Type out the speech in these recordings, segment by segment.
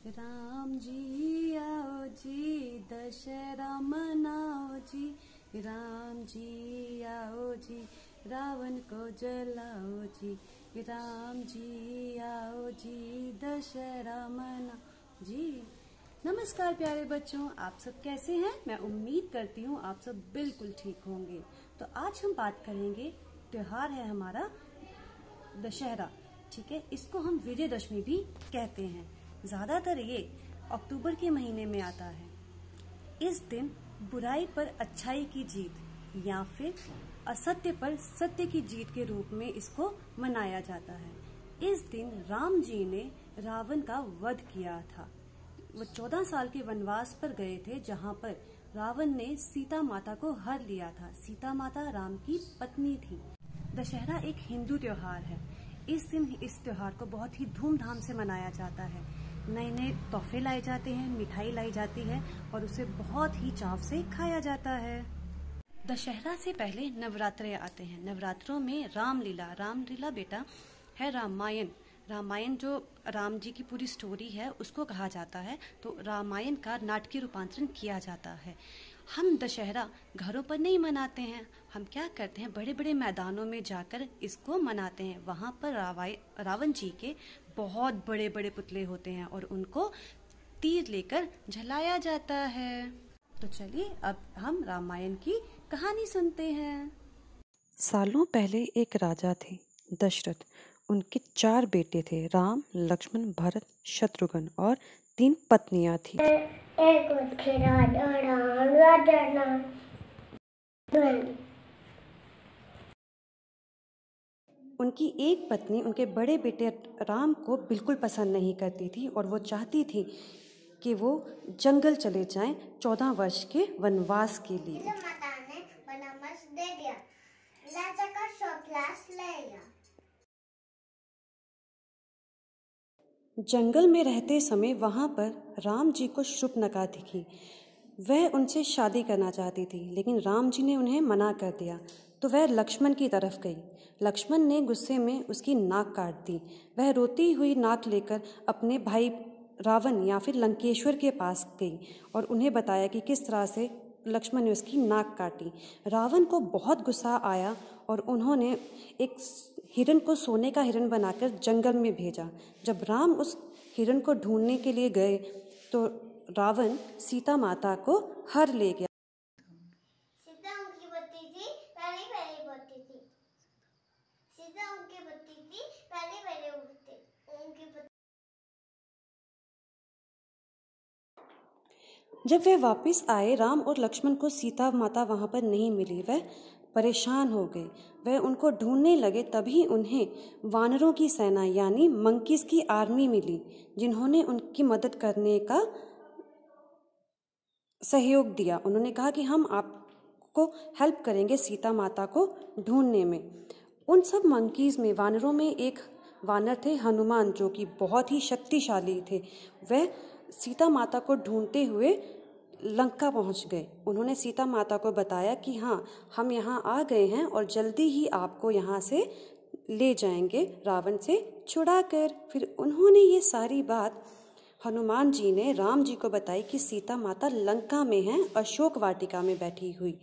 राम जी आओ जी दशहरा मनाओ जी, राम जी आओ जी रावण को जलाओ जी, राम जी आओ जी दशहरा मनाओ जी। नमस्कार प्यारे बच्चों, आप सब कैसे हैं? मैं उम्मीद करती हूँ आप सब बिल्कुल ठीक होंगे। तो आज हम बात करेंगे, त्योहार है हमारा दशहरा, ठीक है। इसको हम विजयदशमी भी कहते हैं। ज्यादातर ये अक्टूबर के महीने में आता है। इस दिन बुराई पर अच्छाई की जीत या फिर असत्य पर सत्य की जीत के रूप में इसको मनाया जाता है। इस दिन राम जी ने रावण का वध किया था। वो 14 साल के वनवास पर गए थे, जहाँ पर रावण ने सीता माता को हर लिया था। सीता माता राम की पत्नी थी। दशहरा एक हिंदू त्योहार है। इस दिन इस त्योहार को बहुत ही धूमधाम से मनाया जाता है। नए नए तोहफे लाए जाते हैं, मिठाई लाई जाती है और उसे बहुत ही चाव से खाया जाता है। दशहरा से पहले नवरात्रे आते हैं। नवरात्रों में रामलीला बेटा है रामायण। रामायण जो राम जी की पूरी स्टोरी है उसको कहा जाता है। तो रामायण का नाटकीय रूपांतरण किया जाता है। हम दशहरा घरों पर नहीं मनाते हैं। हम क्या करते हैं, बड़े बड़े मैदानों में जाकर इसको मनाते हैं। वहाँ पर रावण जी के बहुत बड़े बड़े पुतले होते हैं और उनको तीर लेकर जलाया जाता है। तो चलिए अब हम रामायण की कहानी सुनते हैं। सालों पहले एक राजा थे, दशरथ। उनके 4 बेटे थे, राम, लक्ष्मण, भरत, शत्रुघ्न और 3 पत्नियां थी। उनकी एक पत्नी उनके बड़े बेटे राम को बिल्कुल पसंद नहीं करती थी और वो चाहती थी कि वो जंगल चले जाएं 14 वर्ष के वनवास के लिए। माता ने परामर्श दे दिया, राजा का स्वर्गवास लेगा। जंगल में रहते समय वहां पर राम जी को शुर्पनखा दिखी। वह उनसे शादी करना चाहती थी, लेकिन राम जी ने उन्हें मना कर दिया। तो वह लक्ष्मण की तरफ गई। लक्ष्मण ने गुस्से में उसकी नाक काट दी। वह रोती हुई नाक लेकर अपने भाई रावण या फिर लंकेश्वर के पास गई और उन्हें बताया कि किस तरह से लक्ष्मण ने उसकी नाक काटी। रावण को बहुत गुस्सा आया और उन्होंने एक हिरण को सोने का हिरण बनाकर जंगल में भेजा। जब राम उस हिरण को ढूंढने के लिए गए तो रावण सीता माता को हर ले गया। सीता उनकी पत्नी थी, पहले बोलती थी। सीता उनकी पत्नी थी, पहले उठते उनकी पत्नी। जब वे वापस आए, राम और लक्ष्मण को सीता माता वहां पर नहीं मिली। वह परेशान हो गए। वह उनको ढूंढने लगे। तभी उन्हें वानरों की सेना यानी मंकीज की आर्मी मिली, जिन्होंने उनकी मदद करने का सहयोग दिया। उन्होंने कहा कि हम आपको हेल्प करेंगे सीता माता को ढूंढने में। उन सब मंकीज में, वानरों में एक वानर थे हनुमान, जो कि बहुत ही शक्तिशाली थे। वह सीता माता को ढूंढते हुए लंका पहुंच गए। उन्होंने सीता माता को बताया कि हाँ, हम यहाँ आ गए हैं और जल्दी ही आपको यहाँ से ले जाएंगे, रावण से छुड़ाकर। फिर उन्होंने ये सारी बात हनुमान जी ने राम जी को बताई कि सीता माता लंका में हैं, अशोक वाटिका में बैठी हुई।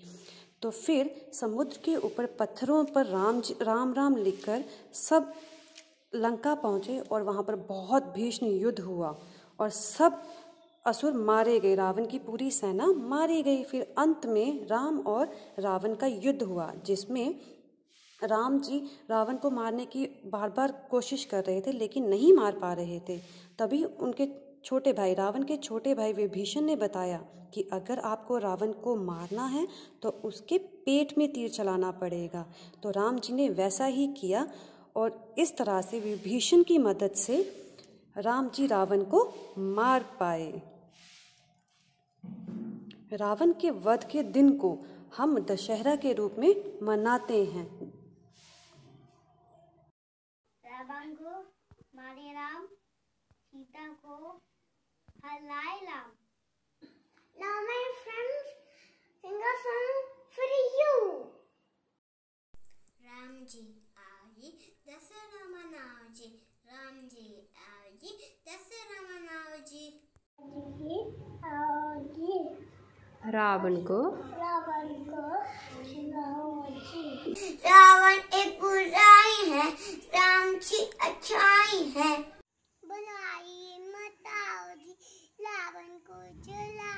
तो फिर समुद्र के ऊपर पत्थरों पर राम राम लिखकर सब लंका पहुंचे और वहां पर बहुत भीषण युद्ध हुआ और सब असुर मारे गए। रावण की पूरी सेना मारी गई। फिर अंत में राम और रावण का युद्ध हुआ, जिसमें राम जी रावण को मारने की बार बार कोशिश कर रहे थे, लेकिन नहीं मार पा रहे थे। तभी उनके छोटे भाई, रावण के छोटे भाई विभीषण ने बताया कि अगर आपको रावण को मारना है तो उसके पेट में तीर चलाना पड़ेगा। तो राम जी ने वैसा ही किया और इस तरह से विभीषण की मदद से राम जी रावण को मार पाए। रावण के वध के दिन को हम दशहरा के रूप में मनाते हैं। रावण को मारे राम, सीता को हलाए Ram. Now my friends sing a song for you. Ram ji आई दशहरा मनाओ जी, राम जी आई दशहरा मनाओ जी। रावण को रावण एक बुराई है, राम जी अच्छाई है। बनाइए मताओ जी, रावण को जला